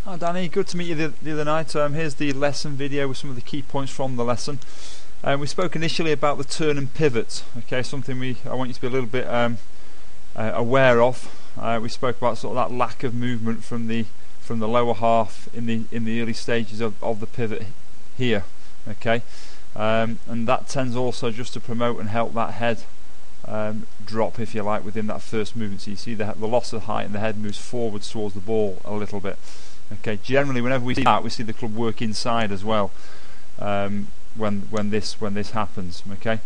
Hi Danny, good to meet you the other night. Here's the lesson video with some of the key points from the lesson. We spoke initially about the turn and pivot, okay, something I want you to be a little bit aware of. We spoke about sort of that lack of movement from the lower half in the early stages of the pivot here, okay, and that tends also just to promote and help that head drop, if you like, within that first movement. So you see the loss of height and the head moves forwards towards the ball a little bit. Okay, generally whenever we see that, we see the club work inside as well when this happens. Okay,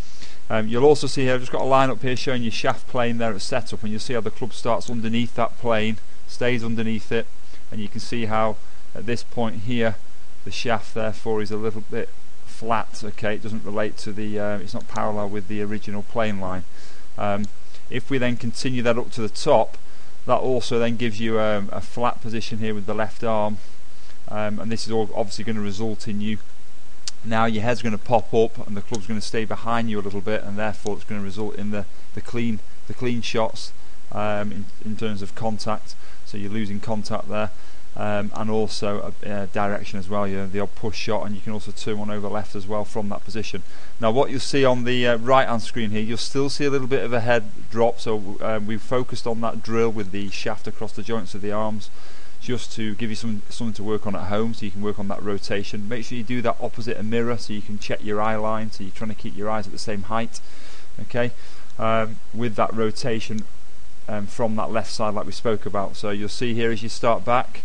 you'll also see here I've just got a line up here showing you shaft plane there at setup, and you'll see how the club starts underneath that plane, stays underneath it, and you can see how at this point here the shaft therefore is a little bit flat. Okay, it doesn't relate to the it's not parallel with the original plane line. If we then continue that up to the top, that also then gives you a flat position here with the left arm, and this is all obviously going to result in you now your head's going to pop up and the club's going to stay behind you a little bit, and therefore it's going to result in the clean shots in terms of contact. So you're losing contact there, and also direction as well. The odd push shot, and you can also turn one over left as well from that position. Now what you'll see on the right hand screen here, you'll still see a little bit of a head drop, so we've focused on that drill with the shaft across the joints of the arms just to give you something to work on at home, so you can work on that rotation. Make sure you do that opposite a mirror so you can check your eye line, so you're trying to keep your eyes at the same height, okay, with that rotation from that left side like we spoke about. So you'll see here as you start back,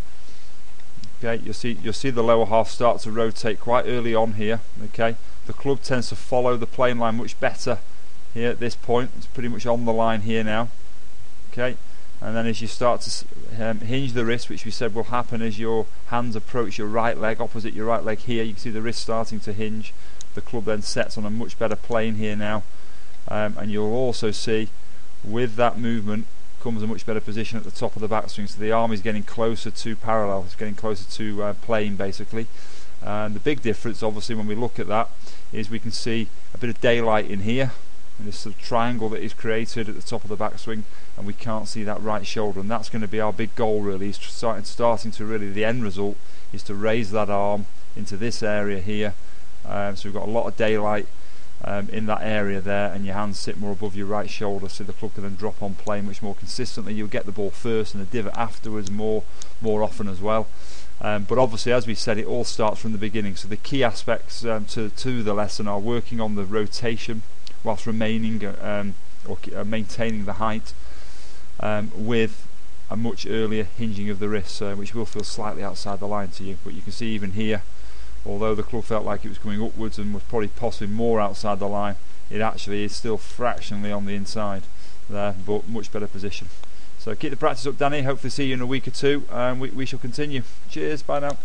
okay, you'll see the lower half start to rotate quite early on here. Okay, the club tends to follow the plane line much better here at this point. It's pretty much on the line here now. Okay, and then as you start to hinge the wrist, which we said will happen as your hands approach your right leg, opposite your right leg here, you can see the wrist starting to hinge. The club then sets on a much better plane here now, and you'll also see with that movement comes a much better position at the top of the backswing, so the arm is getting closer to parallel, it's getting closer to plane basically. And the big difference obviously when we look at that is we can see a bit of daylight in here, and this sort of triangle that is created at the top of the backswing, and we can't see that right shoulder, and that's going to be our big goal really, is starting to really, the end result is to raise that arm into this area here. So we've got a lot of daylight in that area there, and your hands sit more above your right shoulder, so the club can then drop on plane much more consistently. You'll get the ball first and the divot afterwards more often as well. But obviously, as we said, it all starts from the beginning, so the key aspects to the lesson are working on the rotation whilst remaining or maintaining the height, with a much earlier hinging of the wrist, which will feel slightly outside the line to you. But you can see even here, although the club felt like it was coming upwards and was probably possibly more outside the line, it actually is still fractionally on the inside there, but much better position. So keep the practice up, Danny. Hopefully see you in a week or two, and we shall continue. Cheers, bye now.